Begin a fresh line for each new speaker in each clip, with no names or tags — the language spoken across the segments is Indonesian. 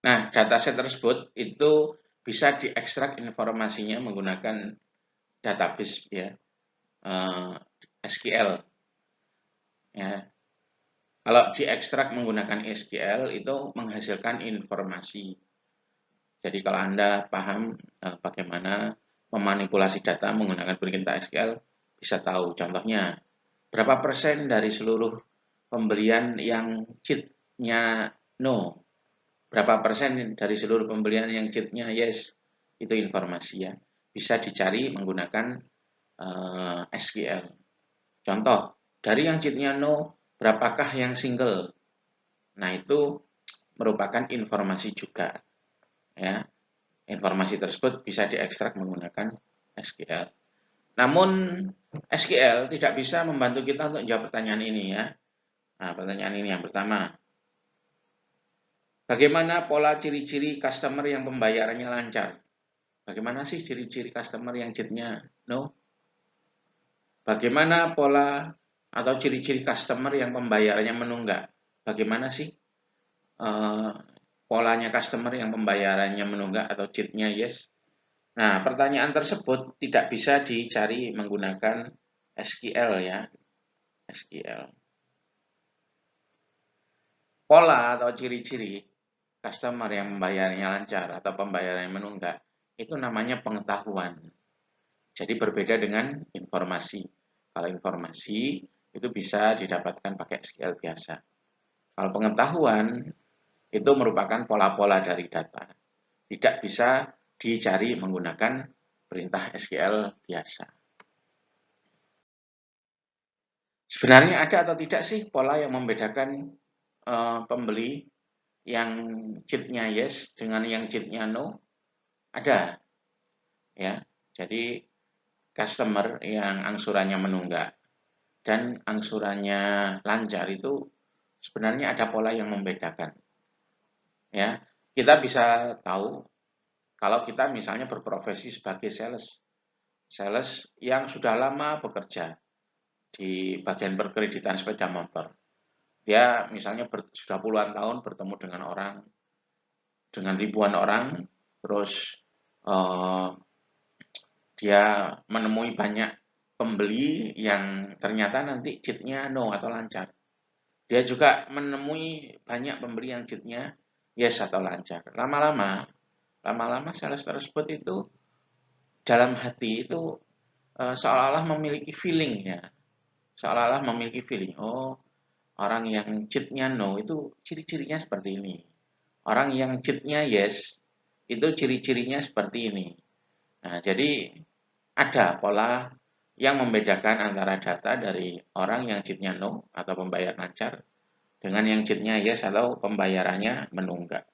Nah, dataset tersebut itu bisa diekstrak informasinya menggunakan database ya, SQL ya. Kalau diekstrak menggunakan SQL itu menghasilkan informasi. Jadi kalau Anda paham bagaimana memanipulasi data menggunakan perintah SQL, bisa tahu contohnya berapa persen dari seluruh pembelian yang cheat-nya no, berapa persen dari seluruh pembelian yang cheat-nya yes, itu informasi ya. Bisa dicari menggunakan SQL. Contoh, dari yang cheat-nya no, berapakah yang single? Nah, itu merupakan informasi juga ya. Informasi tersebut bisa diekstrak menggunakan SQL. Namun SQL tidak bisa membantu kita untuk menjawab pertanyaan ini ya. Nah, pertanyaan ini yang pertama. Bagaimana pola ciri-ciri customer yang pembayarannya lancar? Bagaimana sih ciri-ciri customer yang cheat-nya no? Bagaimana pola atau ciri-ciri customer yang pembayarannya menunggak? Bagaimana sih polanya customer yang pembayarannya menunggak atau cheat-nya yes? Nah, pertanyaan tersebut tidak bisa dicari menggunakan SQL ya, SQL. Pola atau ciri-ciri customer yang membayarnya lancar atau pembayarannya menunggak, itu namanya pengetahuan. Jadi berbeda dengan informasi. Kalau informasi itu bisa didapatkan pakai SQL biasa. Kalau pengetahuan itu merupakan pola-pola dari data. Tidak bisa dicari menggunakan perintah SQL biasa. Sebenarnya ada atau tidak sih pola yang membedakan pembeli yang cheat-nya yes dengan yang cheat-nya no? Ada ya. Jadi customer yang angsurannya menunggak dan angsurannya lancar itu sebenarnya ada pola yang membedakan. Ya, kita bisa tahu kalau kita misalnya berprofesi sebagai sales, sales yang sudah lama bekerja di bagian perkreditan sepeda motor. Dia misalnya sudah puluhan tahun bertemu dengan orang, dengan ribuan orang, terus uh, dia menemui banyak pembeli yang ternyata nanti cheat-nya no atau lancar. Dia juga menemui banyak pembeli yang cheat-nya yes atau lancar. Lama-lama sales tersebut itu dalam hati itu seolah-olah memiliki feeling ya. Seolah-olah memiliki feeling. Oh, orang yang cheat-nya no itu ciri-cirinya seperti ini. Orang yang cheat-nya yes itu ciri-cirinya seperti ini. Nah, jadi ada pola yang membedakan antara data dari orang yang cheat-nya no atau pembayar lancar dengan yang cheat-nya yes atau pembayarannya menunggak.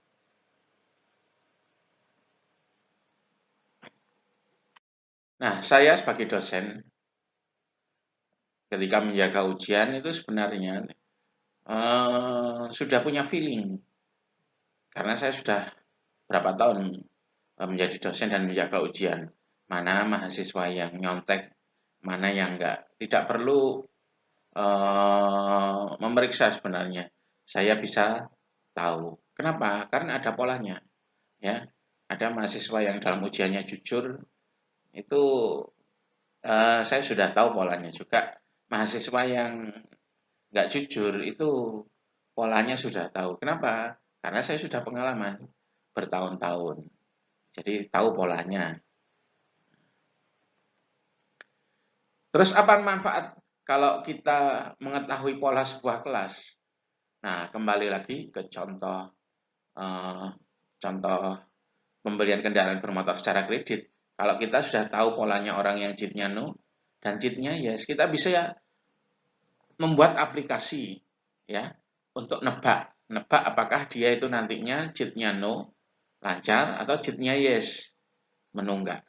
Nah, saya sebagai dosen ketika menjaga ujian itu sebenarnya sudah punya feeling karena saya sudah berapa tahun menjadi dosen dan menjaga ujian. Mana mahasiswa yang nyontek, mana yang enggak. Tidak perlu memeriksa sebenarnya. Saya bisa tahu. Kenapa? Karena ada polanya. Ya, ada mahasiswa yang dalam ujiannya jujur, itu saya sudah tahu polanya juga. Mahasiswa yang nggak jujur itu polanya sudah tahu. Kenapa? Karena saya sudah pengalaman bertahun-tahun. Jadi tahu polanya. Terus apa manfaat kalau kita mengetahui pola sebuah kelas? Nah, kembali lagi ke eh, contoh pembelian kendaraan bermotor secara kredit. Kalau kita sudah tahu polanya orang yang cheat-nya no dan cheat-nya yes, kita bisa ya membuat aplikasi ya untuk nebak apakah dia itu nantinya cheat-nya no lancar atau cheat-nya yes menunggak.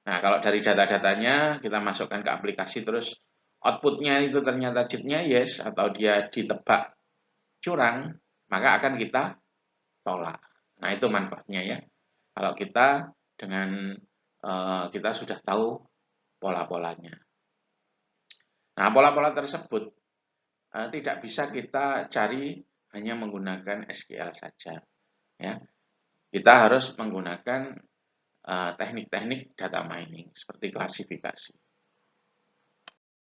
Nah, kalau dari data-datanya kita masukkan ke aplikasi terus outputnya itu ternyata cheat-nya yes atau dia ditebak curang, maka akan kita tolak. Nah, itu manfaatnya ya. Kalau kita dengan kita sudah tahu pola-polanya. Nah, pola-pola tersebut tidak bisa kita cari hanya menggunakan SQL saja. Ya, kita harus menggunakan teknik-teknik data mining seperti klasifikasi.